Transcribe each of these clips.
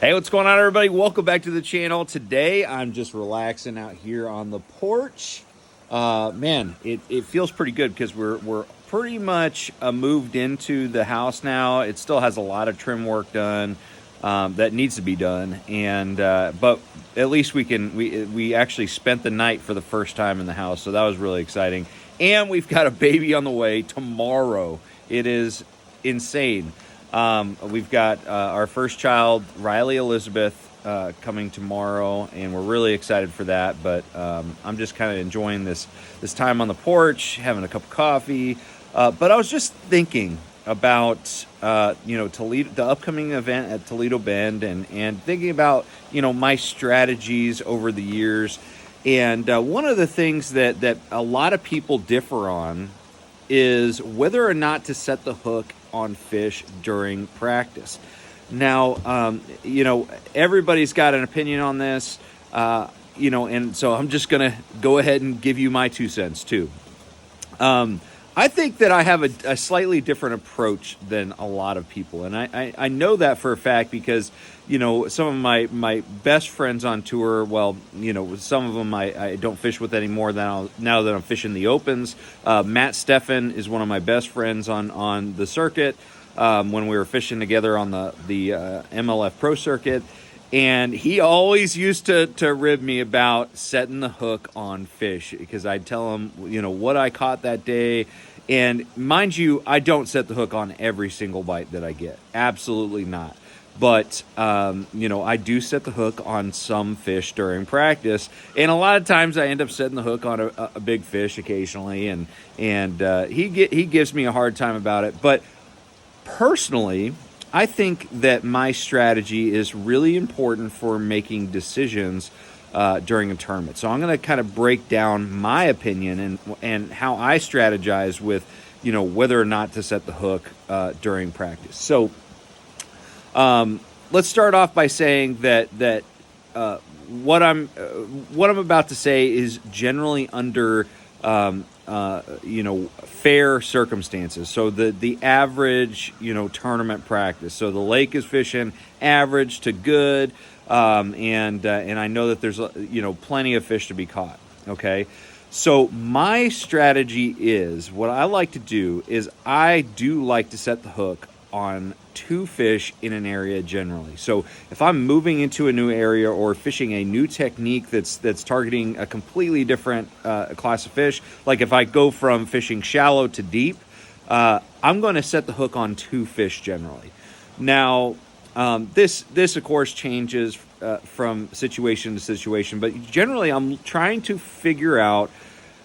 Hey, what's going on, everybody? Welcome back to the channel. Today, I'm just relaxing out here on the porch. Man, it feels pretty good because we're pretty much moved into the house now. It still has a lot of trim work done that needs to be done, and but at least we actually spent the night for the first time in the house, so that was really exciting. And we've got a baby on the way tomorrow. It is insane. We've got our first child, Riley Elizabeth, coming tomorrow, and we're really excited for that. But I'm just kind of enjoying this time on the porch, having a cup of coffee. But I was just thinking about Toledo, the upcoming event at Toledo Bend, and thinking about my strategies over the years. And one of the things that a lot of people differ on is whether or not to set the hook on fish during practice. Now, everybody's got an opinion on this, and so I'm just going to go ahead and give you my 2 cents too. I think that I have a slightly different approach than a lot of people, and I know that for a fact because some of my best friends on tour, well, some of them I don't fish with anymore now that I'm fishing the Opens. Matt Steffen is one of my best friends on the circuit when we were fishing together on the MLF Pro circuit. And he always used to rib me about setting the hook on fish because I'd tell him, what I caught that day. And mind you, I don't set the hook on every single bite that I get. Absolutely not. But, I do set the hook on some fish during practice. And a lot of times I end up setting the hook on a big fish occasionally. And he gives me a hard time about it. But personally, I think that my strategy is really important for making decisions during a tournament. So I'm going to kind of break down my opinion and how I strategize with, whether or not to set the hook during practice. So let's start off by saying that what I'm about to say is generally under fair circumstances. So the average, tournament practice. So the lake is fishing average to good. And I know that there's, plenty of fish to be caught. Okay. So my strategy is what I like to do is I do like to set the hook on 2 fish in an area generally. So if I'm moving into a new area or fishing a new technique that's targeting a completely different class of fish, like if I go from fishing shallow to deep, I'm going to set the hook on 2 fish generally. Now, this of course changes from situation to situation, but generally I'm trying to figure out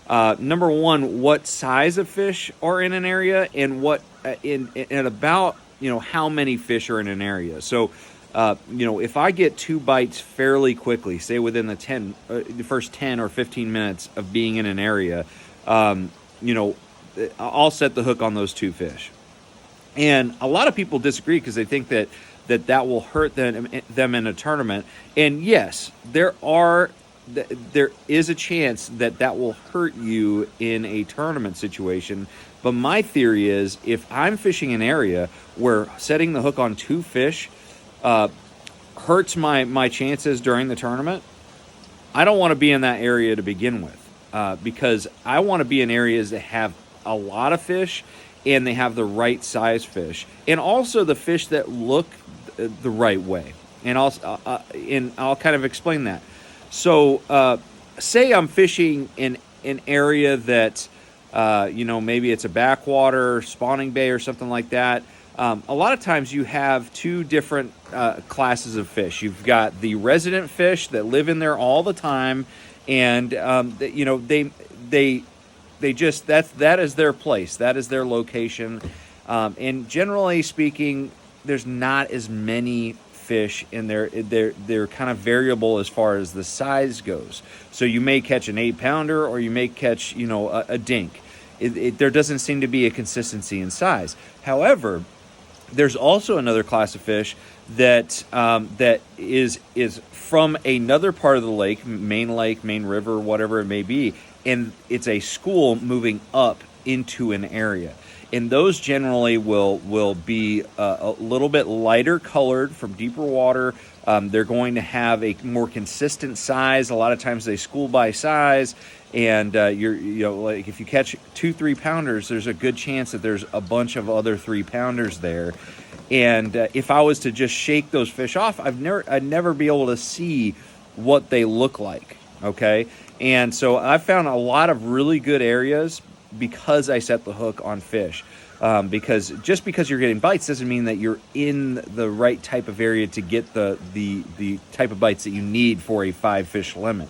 number one, what size of fish are in an area and what and about how many fish are in an area. So if I get 2 bites fairly quickly, say within the first 10 or 15 minutes of being in an area, I'll set the hook on those 2 fish. And a lot of people disagree because they think that will hurt them in a tournament. And yes, there is a chance that will hurt you in a tournament situation. But my theory is if I'm fishing an area where setting the hook on 2 fish hurts my chances during the tournament, I don't want to be in that area to begin with because I want to be in areas that have a lot of fish and they have the right size fish and also the fish that look the right way. And I'll kind of explain that. So say I'm fishing in an area that maybe it's a backwater, spawning bay or something like that. A lot of times you have 2 different classes of fish. You've got the resident fish that live in there all the time, and they just that is their place, that is their location, and generally speaking, there's not as many fish in there. They're kind of variable as far as the size goes. So you may catch an 8-pounder or you may catch a dink. There doesn't seem to be a consistency in size. However, there's also another class of fish that is from another part of the lake, main river, whatever it may be, and it's a school moving up into an area. and those generally will be a little bit lighter colored from deeper water. They're going to have a more consistent size. A lot of times they school by size, and like if you catch 2 3-pounders, there's a good chance that there's a bunch of other 3-pounders there. And if I was to just shake those fish off, I'd never be able to see what they look like. Okay, and so I found a lot of really good areas because I set the hook on fish. Because just because you're getting bites doesn't mean that you're in the right type of area to get the type of bites that you need for a 5-fish limit.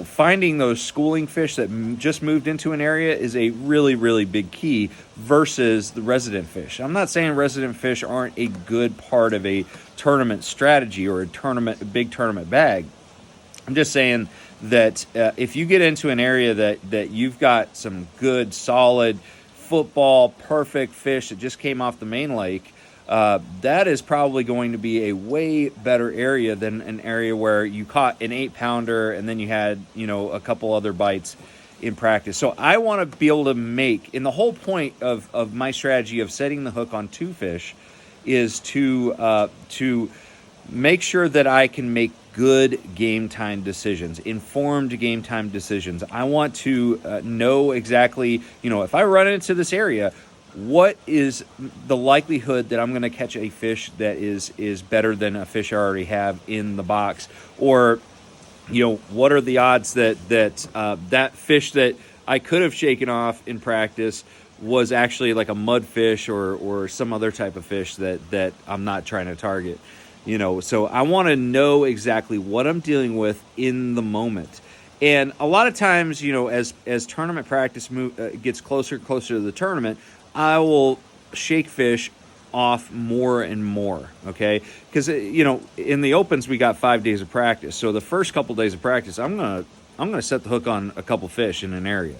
Finding those schooling fish that just moved into an area is a really, really big key versus the resident fish. I'm not saying resident fish aren't a good part of a tournament strategy or a big tournament bag. I'm just saying that if you get into an area that you've got some good, solid, football, perfect fish that just came off the main lake, that is probably going to be a way better area than an area where you caught an 8-pounder and then you had, a couple other bites in practice. So I want to be able to make, and the whole point of my strategy of setting the hook on 2 fish is to make sure that I can make good game time decisions, informed game time decisions. I want to know exactly, if I run into this area, what is the likelihood that I'm going to catch a fish that is better than a fish I already have in the box? Or, what are the odds that fish that I could have shaken off in practice was actually like a mudfish or some other type of fish that I'm not trying to target? So I want to know exactly what I'm dealing with in the moment. And a lot of times, as tournament practice gets closer and closer to the tournament, I will shake fish off more and more, okay? Because, in the Opens, we got 5 days of practice. So the first couple days of practice, I'm gonna set the hook on a couple fish in an area,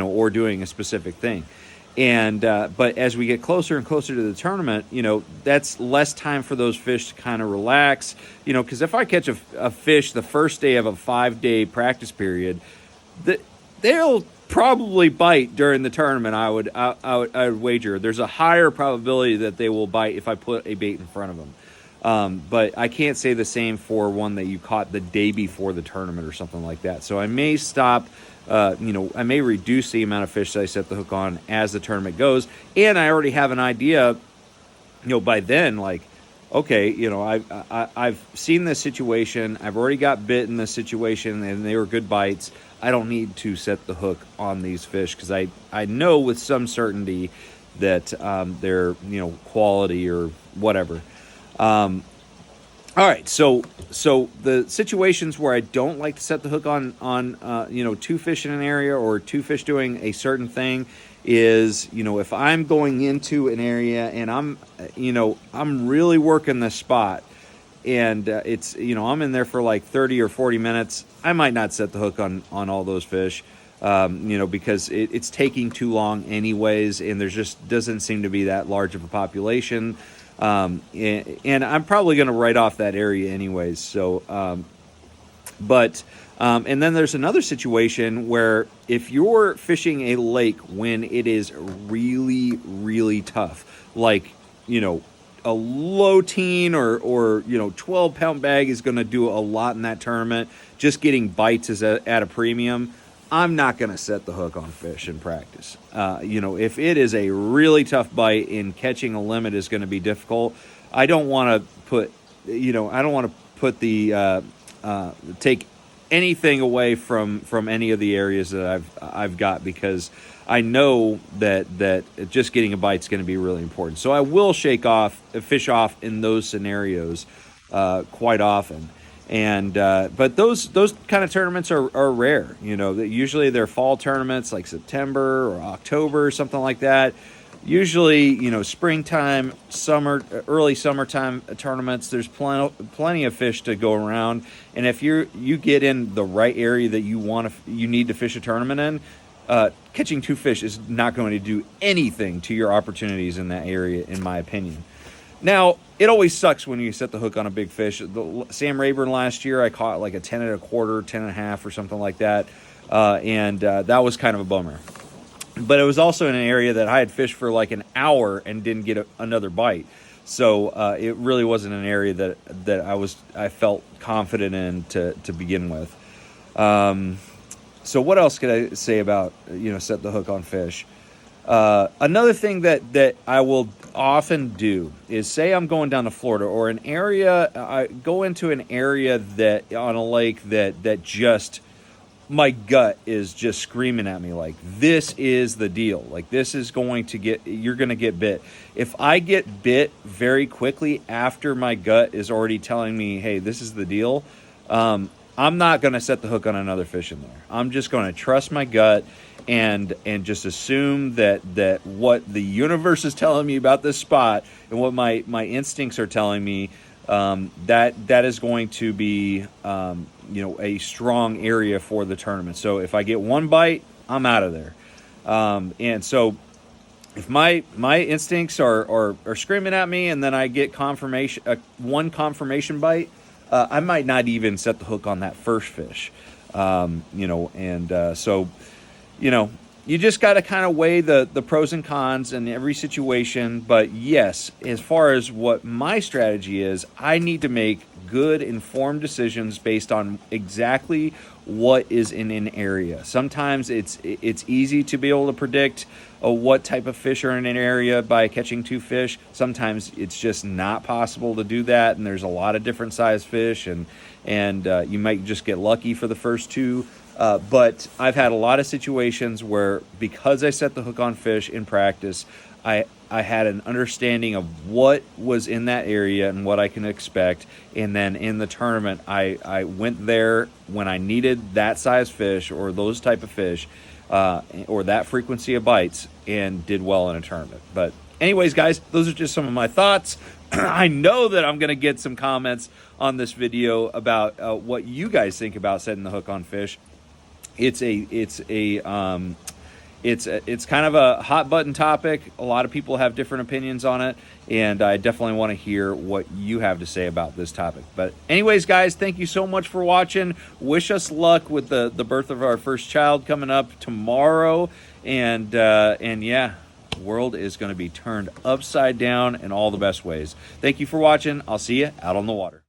or doing a specific thing. And but as we get closer and closer to the tournament, that's less time for those fish to kind of relax. Because if I catch a fish the first day of a 5-day practice period, they'll probably bite during the tournament. I would wager there's a higher probability that they will bite if I put a bait in front of them. But I can't say the same for one that you caught the day before the tournament or something like that. So I may stop. I may reduce the amount of fish that I set the hook on as the tournament goes, and I already have an idea, by then, like, okay, I've seen this situation, I've already got bit in this situation, and they were good bites. I don't need to set the hook on these fish because I know with some certainty that they're quality or whatever. All right, so the situations where I don't like to set the hook on 2 fish in an area or 2 fish doing a certain thing is, if I'm going into an area and I'm really working the spot and it's, I'm in there for like 30 or 40 minutes, I might not set the hook on all those fish, because it's taking too long anyways, and there just doesn't seem to be that large of a population. And I'm probably going to write off that area anyways. So, and then there's another situation where if you're fishing a lake when it is really, really tough, like, a low teen or 12-pound bag is going to do a lot in that tournament. Just getting bites is at a premium. I'm not going to set the hook on fish in practice. If it is a really tough bite and catching a limit is going to be difficult, I don't want to put, take anything away from any of the areas that I've got, because I know that just getting a bite is going to be really important. So I will shake fish off in those scenarios quite often. And but those kind of tournaments are rare. Usually they're fall tournaments like September or October, something like that. Usually, springtime, summer, early summertime tournaments. There's plenty of fish to go around, and if you get in the right area that you need to fish a tournament in, catching 2 fish is not going to do anything to your opportunities in that area, in my opinion. Now, it always sucks when you set the hook on a big fish. Sam Rayburn last year, I caught like a 10 1/4, 10 1/2 or something like that. And that was kind of a bummer. but it was also in an area that I had fished for like an hour and didn't get another bite. So it really wasn't an area that I felt confident in to begin with. So what else could I say about, set the hook on fish? Another thing that I will often do is, say I'm going down to Florida or an area, I go into an area that on a lake that just, my gut is just screaming at me like, this is the deal. Like, this is you're going to get bit. If I get bit very quickly after my gut is already telling me, hey, this is the deal, I'm not going to set the hook on another fish in there. I'm just going to trust my gut and just assume that what the universe is telling me about this spot and what my instincts are telling me, that is going to be a strong area for the tournament. So if I get one bite, I'm out of there. And so if my instincts are screaming at me, and then I get one confirmation bite, I might not even set the hook on that first fish. So you just got to kind of weigh the pros and cons in every situation. But yes, as far as what my strategy is, I need to make good informed decisions based on exactly what is in an area. Sometimes it's easy to be able to predict what type of fish are in an area by catching two fish. Sometimes it's just not possible to do that, and there's a lot of different size fish, and you might just get lucky for the first two. But I've had a lot of situations where, because I set the hook on fish in practice, I had an understanding of what was in that area and what I can expect. And then in the tournament, I went there when I needed that size fish or those type of fish, or that frequency of bites, and did well in a tournament. But anyways, guys, those are just some of my thoughts. I know that I'm going to get some comments on this video about what you guys think about setting the hook on fish. It's kind of a hot button topic. A lot of people have different opinions on it, and I definitely want to hear what you have to say about this topic. But anyways, guys, thank you so much for watching. Wish us luck with the birth of our first child coming up tomorrow. And yeah, the world is going to be turned upside down in all the best ways. Thank you for watching. I'll see you out on the water.